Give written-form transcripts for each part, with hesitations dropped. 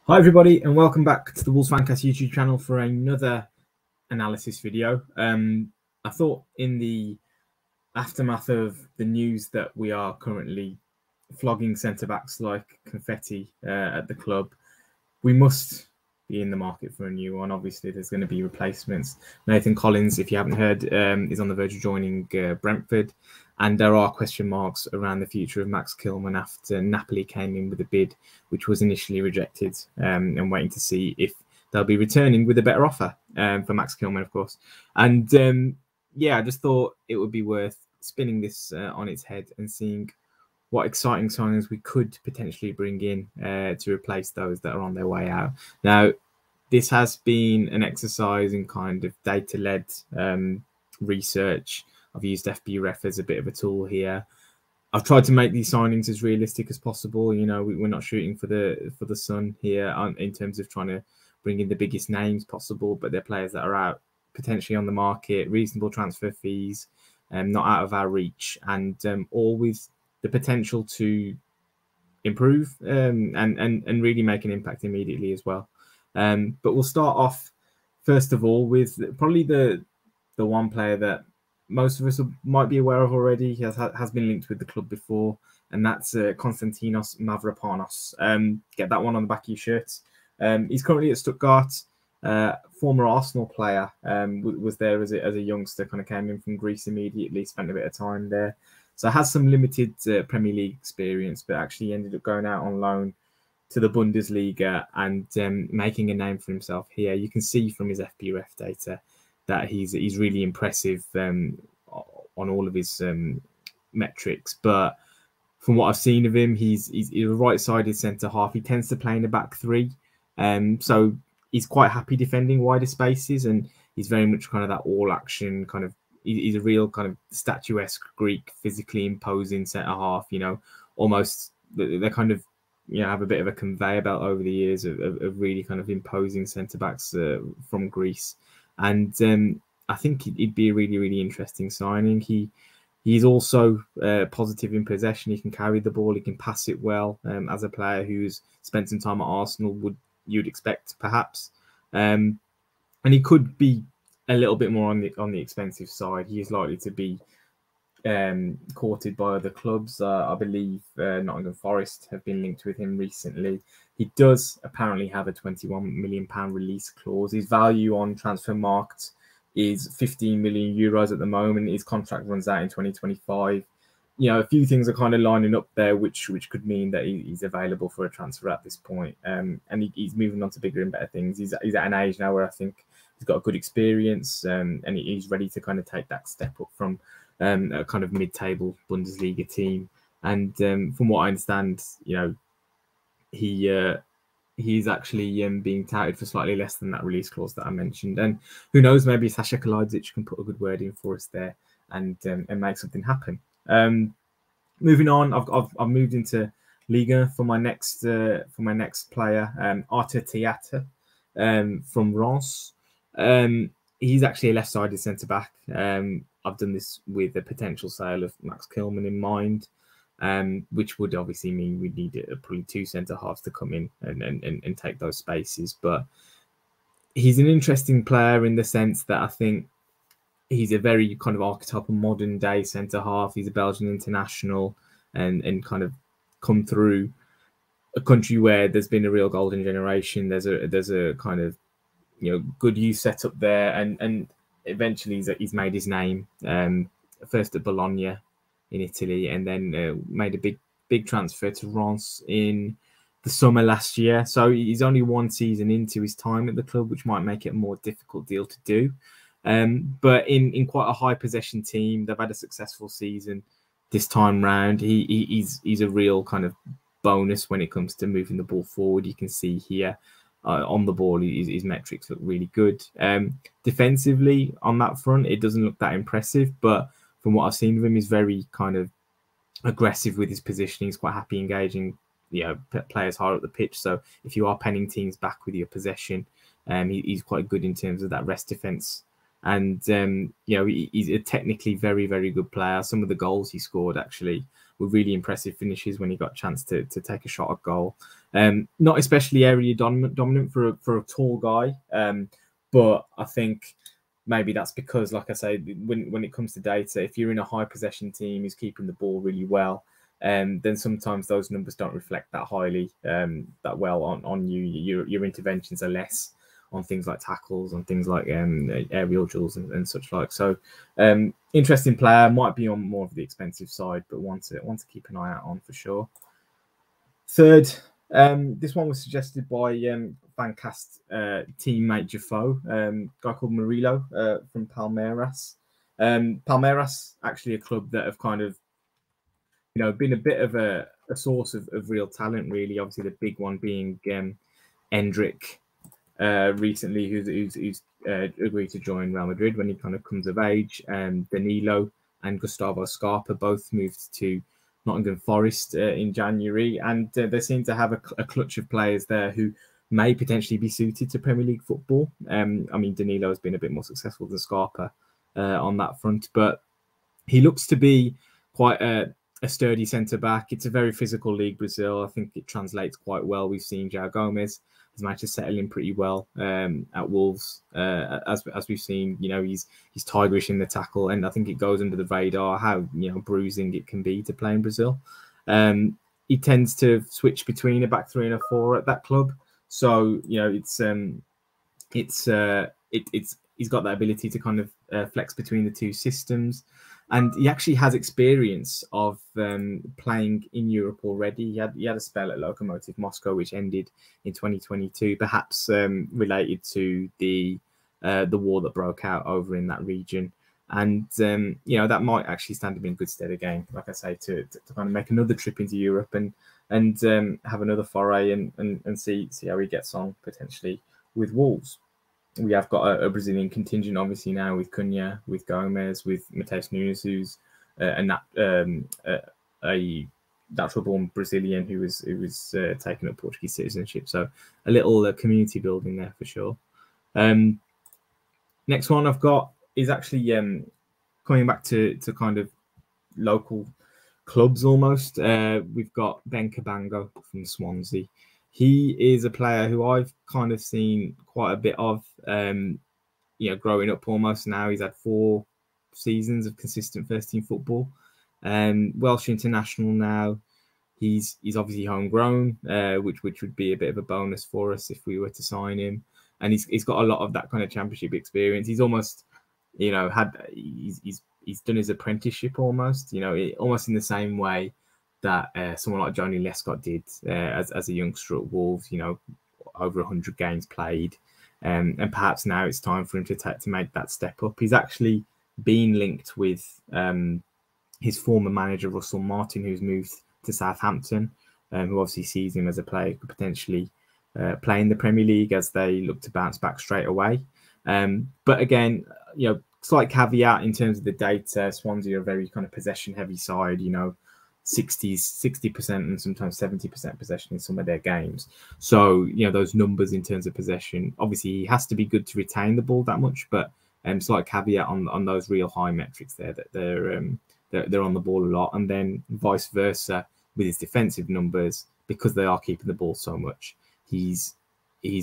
Hi everybody and welcome back to the Wolves Fancast YouTube channel for another analysis video. I thought in the aftermath of the news that we are currently flogging centre-backs like confetti at the club, we must be in the market for a new one. Obviously, there's going to be replacements. Nathan Collins, if you haven't heard, is on the verge of joining Brentford. And there are question marks around the future of Max Kilman after Napoli came in with a bid, which was initially rejected, and waiting to see if they'll be returning with a better offer for Max Kilman, of course. And I just thought it would be worth spinning this on its head and seeing what exciting signings we could potentially bring in to replace those that are on their way out. Now, this has been an exercise in kind of data-led research. I've used FBref as a bit of a tool here. I've tried to make these signings as realistic as possible. You know, we're not shooting for the sun here in terms of trying to bring in the biggest names possible, but they're players that are out potentially on the market, reasonable transfer fees, not out of our reach, and all with the potential to improve and really make an impact immediately as well. But we'll start off first of all with probably the one player that most of us might be aware of already. He has been linked with the club before, and that's Konstantinos Mavropanos. Get that one on the back of your shirt. He's currently at Stuttgart. Former Arsenal player, was there as a youngster, kind of came in from Greece immediately, spent a bit of time there. So has some limited Premier League experience, but actually ended up going out on loan to the Bundesliga and making a name for himself here. You can see from his FBref data that he's really impressive on all of his metrics. But from what I've seen of him, he's a right-sided centre-half. He tends to play in a back three. So he's quite happy defending wider spaces, and he's very much kind of that all-action kind of. He's a real kind of statuesque Greek, physically imposing centre-half. You know, almost they kind of have a bit of a conveyor belt over the years of really kind of imposing centre-backs from Greece. And I think he'd be a really, really interesting signing. He's also positive in possession. He can carry the ball. He can pass it well. As a player who's spent some time at Arsenal, you'd expect perhaps, and he could be a little bit more on the expensive side. He is likely to be courted by other clubs. I believe Nottingham Forest have been linked with him recently. He does apparently have a £21 million release clause. His value on Transfermarkt is €15 million at the moment. His contract runs out in 2025. You know, a few things are kind of lining up there, which could mean that he's available for a transfer at this point. And he's moving on to bigger and better things. He's at an age now where I think he's got a good experience, and he's ready to kind of take that step up from a kind of mid-table Bundesliga team. And from what I understand, you know, he's actually being touted for slightly less than that release clause that I mentioned. And who knows, maybe Sasha Kalajdzic can put a good word in for us there and make something happen. Moving on, I've moved into Liga for my next player, Arthur Theatre from Reims. He's actually a left-sided centre-back. I've done this with a potential sale of Max Kilman in mind, which would obviously mean we'd need probably two centre-halves to come in and take those spaces. But he's an interesting player in the sense that I think he's a very kind of archetypal modern-day centre-half. He's a Belgian international and kind of come through a country where there's been a real golden generation. There's a kind of good youth set up there, and eventually he's made his name, first at Bologna in Italy, and then made a big transfer to Reims in the summer last year. So he's only one season into his time at the club, which might make it a more difficult deal to do. But in quite a high possession team, they've had a successful season this time round. He's a real kind of bonus when it comes to moving the ball forward. You can see here on the ball, his metrics look really good. Defensively on that front, it doesn't look that impressive, but from what I've seen of him, he's very kind of aggressive with his positioning. He's quite happy engaging players higher up the pitch. So if you are penning teams back with your possession, he's quite good in terms of that rest defense. And he's a technically very, very good player. Some of the goals he scored actually were really impressive finishes when he got a chance to take a shot at goal. Not especially area dominant for a tall guy, but I think maybe that's because, like I say, when it comes to data, if you're in a high possession team who's keeping the ball really well, then sometimes those numbers don't reflect that highly, that well on you. Your interventions are less on things like tackles, on things like aerial duels and such like. So interesting player, might be on more of the expensive side, but one to keep an eye out on for sure. Third, this one was suggested by Fancast teammate Jafo, guy called Murillo from Palmeiras. Palmeiras, actually a club that have kind of, been a bit of a source of real talent, really. Obviously, the big one being Endrick recently, who's agreed to join Real Madrid when he kind of comes of age. Danilo and Gustavo Scarpa both moved to Nottingham Forest in January, and they seem to have a clutch of players there who may potentially be suited to Premier League football. I mean, Danilo has been a bit more successful than Scarpa on that front, but he looks to be quite a sturdy centre-back. It's a very physical league, Brazil. I think it translates quite well. We've seen João Gomes has managed to settle in pretty well at Wolves, as we've seen. He's tigerish in the tackle, and I think it goes under the radar how bruising it can be to play in Brazil. He tends to switch between a back three and a four at that club, so he's got that ability to kind of flex between the two systems. And he actually has experience of playing in Europe already. He had a spell at Lokomotiv Moscow, which ended in 2022, perhaps related to the war that broke out over in that region. And that might actually stand him in good stead again, like I say, to kind of make another trip into Europe and have another foray and see how he gets on potentially with Wolves. We have got a Brazilian contingent, obviously, now with Cunha, with Gomes, with Mateus Nunes, who's a natural-born Brazilian who was taking up Portuguese citizenship. So a little community building there for sure. Next one I've got is actually coming back to kind of local clubs almost. We've got Ben Cabango from Swansea. He is a player who I've kind of seen quite a bit of, growing up almost now. He's had 4 seasons of consistent first-team football. Welsh international now. He's obviously homegrown, which would be a bit of a bonus for us if we were to sign him. And he's got a lot of that kind of championship experience. He's almost, he's done his apprenticeship almost, almost in the same way that someone like Johnny Lescott did as a youngster at Wolves, over 100 games played. And perhaps now it's time for him to make that step up. He's actually been linked with his former manager, Russell Martin, who's moved to Southampton, who obviously sees him as a player who could potentially play in the Premier League as they look to bounce back straight away. But again, slight caveat in terms of the data. Swansea are a very kind of possession-heavy side, 60% and sometimes 70% possession in some of their games. So, those numbers in terms of possession, obviously he has to be good to retain the ball that much, but slight caveat on those real high metrics there, that they're on the ball a lot. And then vice versa with his defensive numbers, because they are keeping the ball so much, he's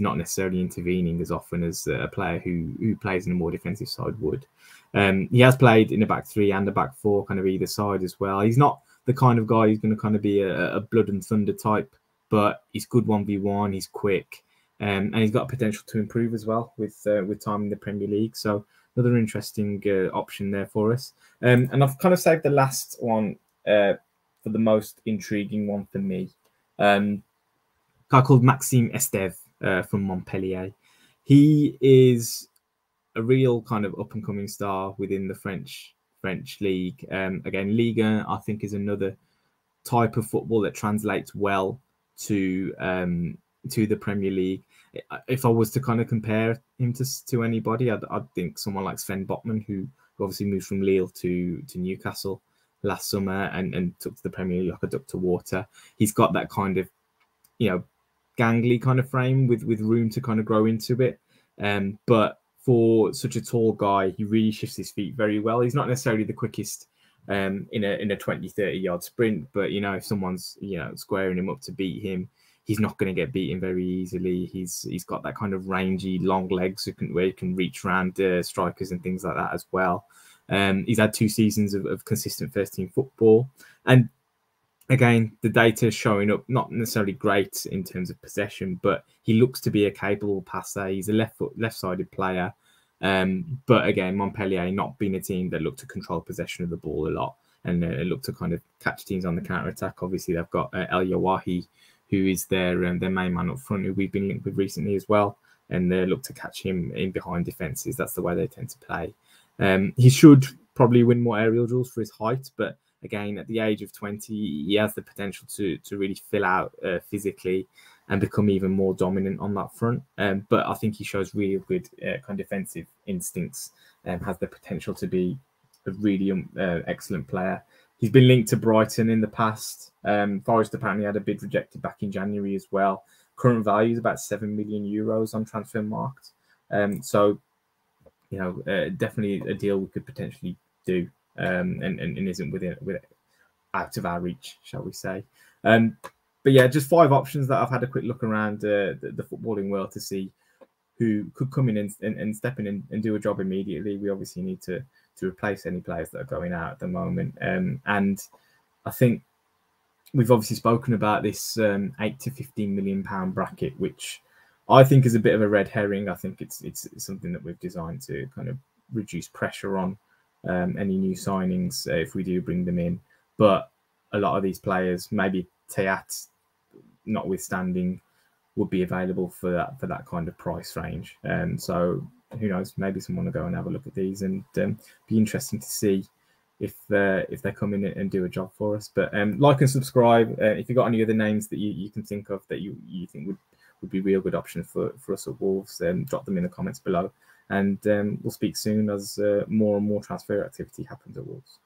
not necessarily intervening as often as a player who plays in a more defensive side would. He has played in a back three and a back four, kind of either side as well. He's not the kind of guy who's going to kind of be a blood and thunder type, but he's good 1v1, he's quick, and he's got potential to improve as well with time in the Premier League. So another interesting option there for us. And I've kind of saved the last one for the most intriguing one for me. A guy called Maxime Esteve from Montpellier. He is a real kind of up-and-coming star within the French league. Again, Ligue 1, I think, is another type of football that translates well to the Premier League. If I was to kind of compare him to anybody, I'd think someone like Sven Botman, who obviously moved from Lille to Newcastle last summer and took to the Premier League like a duck to water. He's got that kind of, gangly kind of frame with room to kind of grow into it. But for such a tall guy, he really shifts his feet very well. He's not necessarily the quickest in a 20-30 yard sprint, but if someone's squaring him up to beat him, he's not going to get beaten very easily. He's got that kind of rangy, long legs where he can reach around strikers and things like that as well. He's had 2 seasons of consistent first-team football, and again, the data is showing up not necessarily great in terms of possession, but he looks to be a capable passer. He's a left-sided player. But again, Montpellier not being a team that look to control possession of the ball a lot and look to kind of catch teams on the counter-attack. Obviously, they've got El Yawahi, who is their main man up front, who we've been linked with recently as well, and they look to catch him in behind defences. That's the way they tend to play. He should probably win more aerial duels for his height, but again, at the age of 20, he has the potential to really fill out physically and become even more dominant on that front. But I think he shows really good kind of defensive instincts and has the potential to be a really excellent player. He's been linked to Brighton in the past. Forest apparently had a bid rejected back in January as well. Current value is about €7 million on Transfermarkt. So, you know, definitely a deal we could potentially do. And isn't within out of our reach, shall we say. But yeah, just 5 options that I've had a quick look around the footballing world to see who could come in and step in and do a job immediately. We obviously need to replace any players that are going out at the moment. And I think we've obviously spoken about this £8 to £15 million bracket, which I think is a bit of a red herring. I think it's something that we've designed to kind of reduce pressure on any new signings if we do bring them in. But a lot of these players, maybe Teat notwithstanding, would be available for that kind of price range. So who knows, maybe someone will go and have a look at these, and be interesting to see if they come in and do a job for us. But like and subscribe. If you've got any other names that you can think of that you think would be real good options for us at Wolves, drop them in the comments below. And we'll speak soon as more and more transfer activity happens at Wolves.